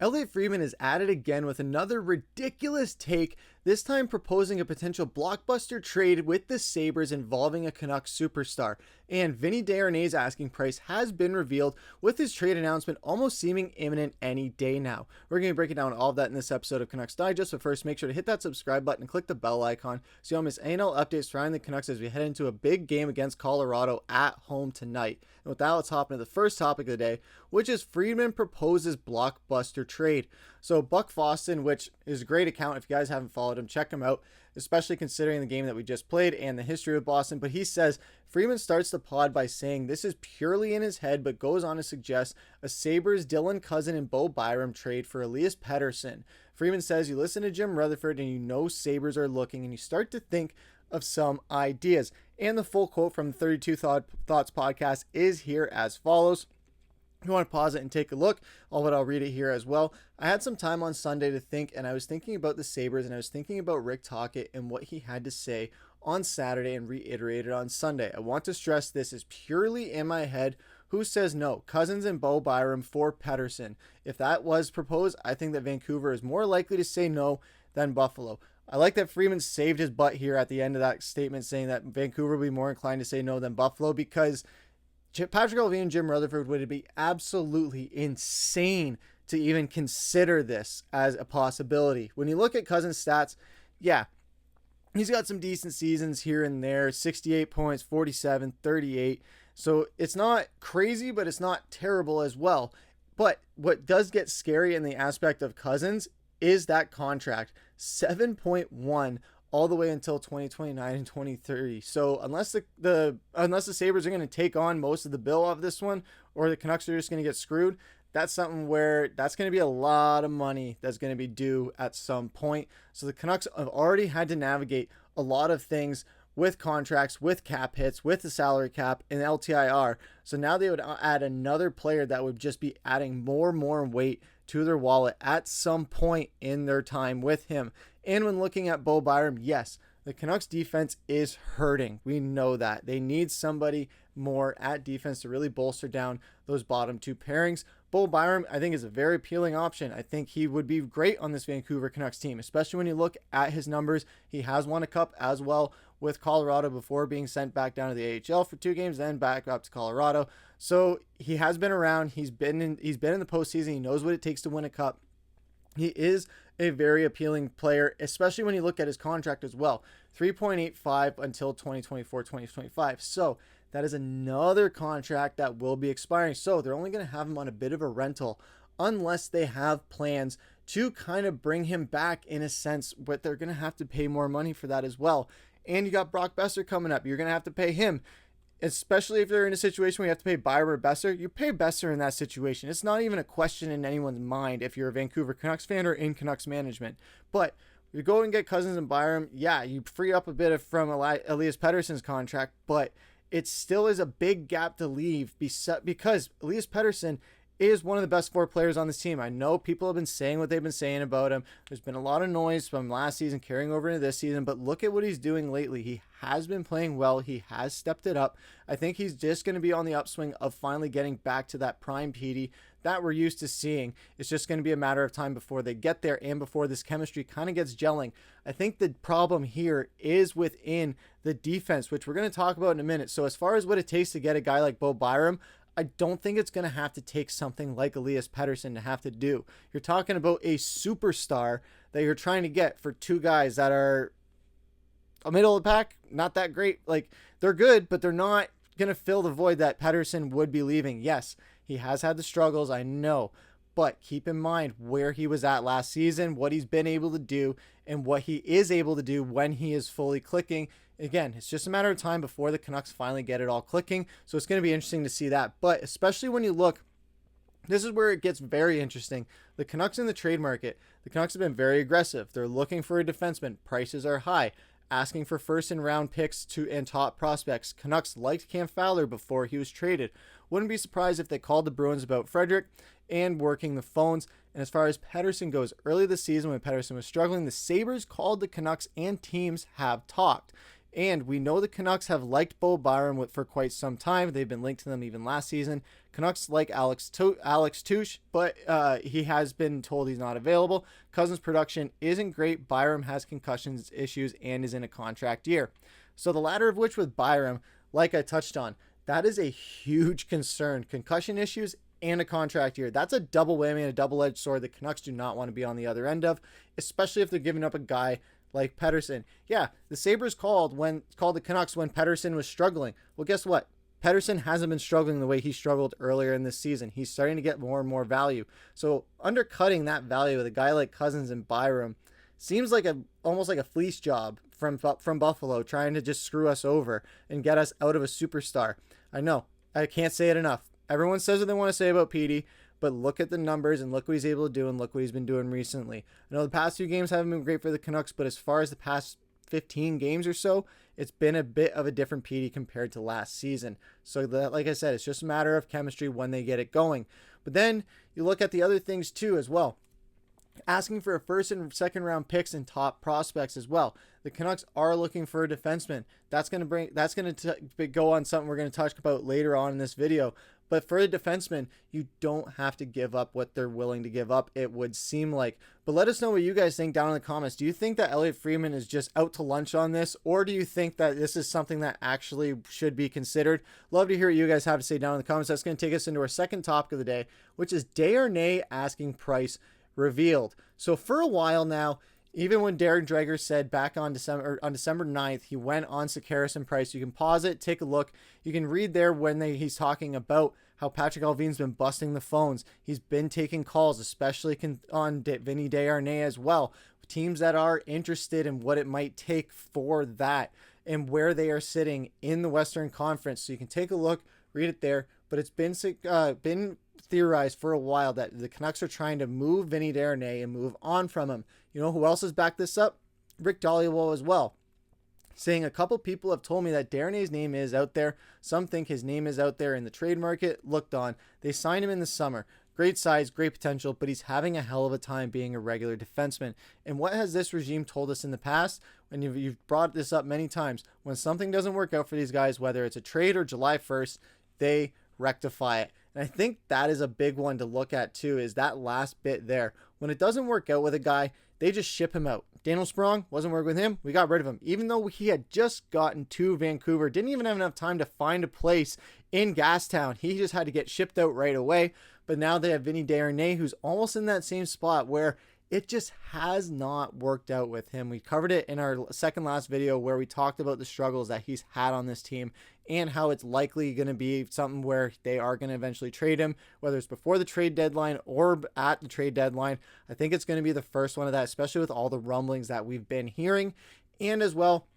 Elliotte Friedman is at it again with another ridiculous take, this time proposing a potential blockbuster trade with the Sabres involving a Canucks superstar. And Vinny Desharnais' asking price has been revealed, with his trade announcement almost seeming imminent any day now. We're going to be breaking down all of that in this episode of Canucks Digest, but first make sure to hit that subscribe button and click the bell icon so you don't miss any updates surrounding the Canucks as we head into a big game against Colorado at home tonight. And with that, let's hop into the first topic of the day, which is Friedman proposes blockbuster trade. So Buck Foston, which is a great account, if you guys haven't followed him, check him out, especially considering the game that we just played and the history of Boston. But he says Friedman starts the pod by saying this is purely in his head, but goes on to suggest a Sabres Dylan Cousin and Bo Byram trade for Elias Pettersson. Friedman says you listen to Jim Rutherford and you know Sabres are looking, and you start to think of some ideas. And the full quote from the 32 Thoughts podcast is here as follows. If you want to pause it and take a look, I'll read it here as well. I had some time on Sunday to think, and I was thinking about the Sabres, and I was thinking about Rick Tocchet and what he had to say on Saturday and reiterated on Sunday. I want to stress this is purely in my head. Who says no? Cousins and Bo Byram for Pettersson. If that was proposed, I think that Vancouver is more likely to say no than Buffalo. I like that Friedman saved his butt here at the end of that statement, saying that Vancouver would be more inclined to say no than Buffalo, because Patrik Allvin and Jim Rutherford would be absolutely insane to even consider this as a possibility. When you look at Cousins' stats, yeah, he's got some decent seasons here and there, 68 points, 47, 38. So it's not crazy, but it's not terrible as well. But what does get scary in the aspect of Cousins is that contract, 7.1 all the way until 2029 and 2030. So unless the Sabres are going to take on most of the bill of this one, or the Canucks are just going to get screwed, that's something where that's going to be a lot of money that's going to be due at some point. So the Canucks have already had to navigate a lot of things with contracts, with cap hits, with the salary cap, and LTIR. So now they would add another player that would just be adding more and more weight to their wallet at some point in their time with him. And when looking at Bo Byram, yes, the Canucks defense is hurting. We know that. They need somebody more at defense to really bolster down those bottom two pairings. Bo Byram, I think, is a very appealing option. I think he would be great on this Vancouver Canucks team, especially when you look at his numbers. He has won a cup as well with Colorado before being sent back down to the AHL for 2 games, then back up to Colorado. So he has been around. He's been in the postseason. He knows what it takes to win a cup. He is a very appealing player, especially when you look at his contract as well. 3.85 until 2024-2025. So that is another contract that will be expiring. So they're only going to have him on a bit of a rental unless they have plans to kind of bring him back in a sense, but they're going to have to pay more money for that as well. And you got Brock Boeser coming up. You're going to have to pay him, especially if they're in a situation where you have to pay Byram or Boeser. You pay Boeser in that situation. It's not even a question in anyone's mind if you're a Vancouver Canucks fan or in Canucks management. But you go and get Cousins and Byram, yeah, you free up a bit from Elias Pettersson's contract, but it still is a big gap to leave because Elias Pettersson is one of the best 4 players on this team. I know people have been saying what they've been saying about him. There's been a lot of noise from last season carrying over into this season, but look at what he's doing lately. He has been playing well. He has stepped it up. I think he's just going to be on the upswing of finally getting back to that prime Petey that we're used to seeing. It's just going to be a matter of time before they get there and before this chemistry kind of gets gelling. I think the problem here is within the defense, which we're going to talk about in a minute. So as far as what it takes to get a guy like Bo Byram, I don't think it's going to have to take something like Elias Pettersson to have to do. You're talking about a superstar that you're trying to get for 2 guys that are a middle of the pack, not that great. Like, they're good, but they're not going to fill the void that Pettersson would be leaving. Yes, he has had the struggles, I know, but keep in mind where he was at last season, what he's been able to do, and what he is able to do when he is fully clicking. Again, it's just a matter of time before the Canucks finally get it all clicking. So it's going to be interesting to see that. But especially when you look, this is where it gets very interesting. The Canucks in the trade market, the Canucks have been very aggressive. They're looking for a defenseman. Prices are high. Asking for first and round picks and top prospects. Canucks liked Cam Fowler before he was traded. Wouldn't be surprised if they called the Bruins about Frederick and working the phones. And as far as Pettersson goes, early this season when Pettersson was struggling, the Sabres called the Canucks and teams have talked. And we know the Canucks have liked Bo Byram for quite some time. They've been linked to them even last season. Canucks like Alex Touche, but he has been told he's not available. Cousins' production isn't great. Byram has concussions issues and is in a contract year. So the latter of which with Byram, like I touched on, that is a huge concern. Concussion issues and a contract year. That's a double whammy and a double-edged sword the Canucks do not want to be on the other end of, especially if they're giving up a guy like Pettersson. Yeah, the Sabres called the Canucks when Pettersson was struggling. Well, guess what? Pettersson hasn't been struggling the way he struggled earlier in this season. He's starting to get more and more value. So undercutting that value with a guy like Cousins and Byram seems like almost like a fleece job from Buffalo, trying to just screw us over and get us out of a superstar. I know, I can't say it enough. Everyone says what they want to say about Petey, but look at the numbers and look what he's able to do and look what he's been doing recently. I know the past few games haven't been great for the Canucks, but as far as the past 15 games or so, it's been a bit of a different Petey compared to last season. So that, like I said, it's just a matter of chemistry when they get it going. But then you look at the other things too as well. Asking for a first and second round picks and top prospects as well. The Canucks are looking for a defenseman. That's going to go on something we're going to talk about later on in this video. But for a defenseman, you don't have to give up what they're willing to give up, it would seem like. But let us know what you guys think down in the comments. Do you think that Elliotte Friedman is just out to lunch on this? Or do you think that this is something that actually should be considered? Love to hear what you guys have to say down in the comments. That's going to take us into our second topic of the day, which is Desharnais asking price revealed. So for a while now, even when Darren Dreger said back on December 9th, he went on Sakaris and Price. You can pause it, take a look. You can read there when he's talking about how Patrik Allvin's been busting the phones. He's been taking calls, especially on Vinny Desharnais as well. Teams that are interested in what it might take for that and where they are sitting in the Western Conference. So you can take a look, read it there. But it's been theorized for a while that the Canucks are trying to move Vinny Desharnais and move on from him. You know who else has backed this up? Rick Dhaliwal as well, saying a couple people have told me that Desharnais' name is out there. Some think his name is out there in the trade market. Looked on. They signed him in the summer. Great size, great potential, but he's having a hell of a time being a regular defenseman. And what has this regime told us in the past? And you've brought this up many times. When something doesn't work out for these guys, whether it's a trade or July 1st, they rectify it. And I think that is a big one to look at too, is that last bit there. When it doesn't work out with a guy, they just ship him out. Daniel Sprong, wasn't working with him, we got rid of him. Even though he had just gotten to Vancouver, didn't even have enough time to find a place in Gastown. He just had to get shipped out right away. But now they have Vinny Desharnais, who's almost in that same spot where it just has not worked out with him. We covered it in our second last video where we talked about the struggles that he's had on this team and how it's likely going to be something where they are going to eventually trade him, whether it's before the trade deadline or at the trade deadline. I think it's going to be the first one of that, especially with all the rumblings that we've been hearing. And as well,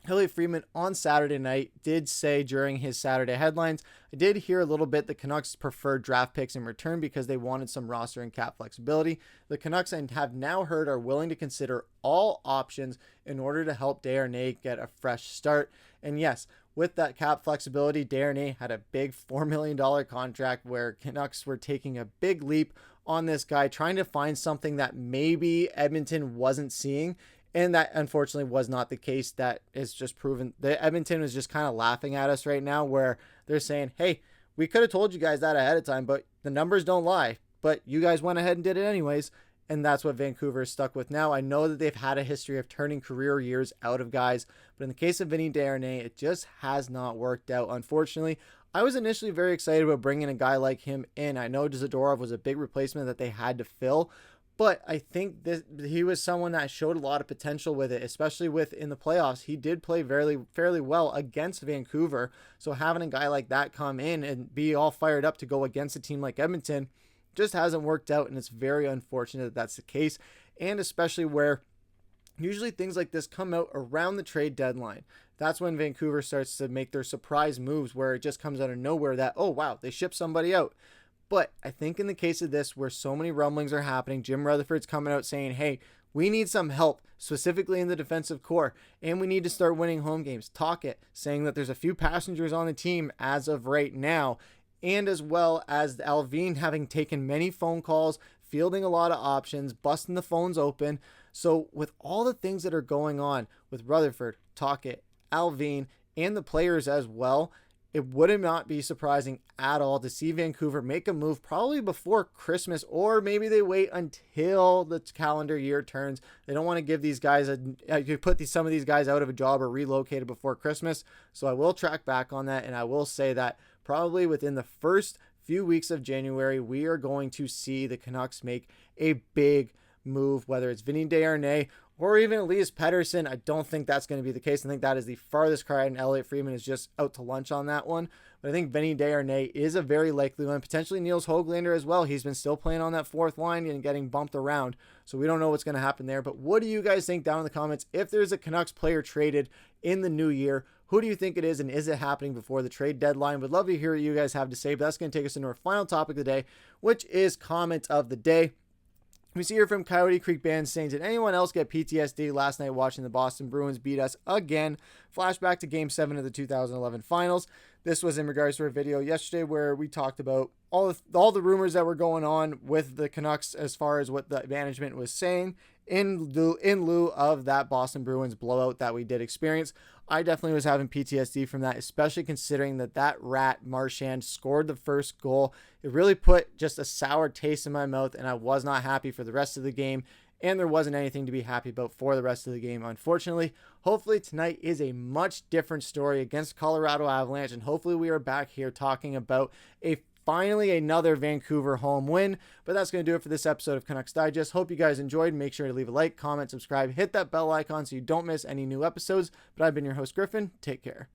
Elliotte Friedman on Saturday night did say during his Saturday headlines, I did hear a little bit the Canucks preferred draft picks in return because they wanted some roster and cap flexibility. The Canucks, and have now heard, are willing to consider all options in order to help Desharnais get a fresh start. And yes, with that cap flexibility, Desharnais had a big $4 million contract where Canucks were taking a big leap on this guy, trying to find something that maybe Edmonton wasn't seeing. And that unfortunately was not the case. That is just proven that Edmonton is just kind of laughing at us right now, where they're saying, hey, we could have told you guys that ahead of time, but the numbers don't lie. But you guys went ahead and did it anyways. And that's what Vancouver is stuck with now. I know that they've had a history of turning career years out of guys, but in the case of Vinny Desharnais, it just has not worked out, unfortunately. I was initially very excited about bringing a guy like him in. I know Zadorov was a big replacement that they had to fill, but I think he was someone that showed a lot of potential with it, especially in the playoffs. He did play fairly well against Vancouver. So having a guy like that come in and be all fired up to go against a team like Edmonton just hasn't worked out, and it's very unfortunate that that's the case, and especially where usually things like this come out around the trade deadline. That's when Vancouver starts to make their surprise moves, where it just comes out of nowhere that, oh wow, they shipped somebody out. But I think in the case of this, where so many rumblings are happening, Jim Rutherford's coming out saying, hey, we need some help, specifically in the defensive core, and we need to start winning home games. Tocchet saying that there's a few passengers on the team as of right now, and as well as Allvin having taken many phone calls, fielding a lot of options, busting the phones open. So with all the things that are going on with Rutherford, Tocchet, Allvin, and the players as well, it would not be surprising at all to see Vancouver make a move probably before Christmas, or maybe they wait until the calendar year turns. They don't want to give these guys some of these guys out of a job or relocated before Christmas. So I will track back on that, and I will say that probably within the first few weeks of January, we are going to see the Canucks make a big move, whether it's Vinny Desharnais or even Elias Pettersson. I don't think that's going to be the case. I think that is the farthest cry, and Elliotte Friedman is just out to lunch on that one. But I think Vinny Desharnais is a very likely one. Potentially Niels Höglander as well. He's been still playing on that fourth line and getting bumped around. So we don't know what's going to happen there. But what do you guys think down in the comments? If there's a Canucks player traded in the new year, who do you think it is, and is it happening before the trade deadline? Would love to hear what you guys have to say. But that's going to take us into our final topic of the day, which is comment of the day. We see here from Coyote Creek Band saying, did anyone else get PTSD last night watching the Boston Bruins beat us again? Flashback to Game 7 of the 2011 Finals. This was in regards to our video yesterday where we talked about all the rumors that were going on with the Canucks as far as what the management was saying in lieu of that Boston Bruins blowout that we did experience. I definitely was having PTSD from that, especially considering that rat Marchand scored the first goal. It really put just a sour taste in my mouth, and I was not happy for the rest of the game, and there wasn't anything to be happy about for the rest of the game, unfortunately. Hopefully tonight is a much different story against Colorado Avalanche, and hopefully we are back here talking about finally another Vancouver home win. But that's going to do it for this episode of Canucks Digest. Hope you guys enjoyed. Make sure to leave a like, comment, subscribe, hit that bell icon so you don't miss any new episodes. But I've been your host, Griffin. Take care.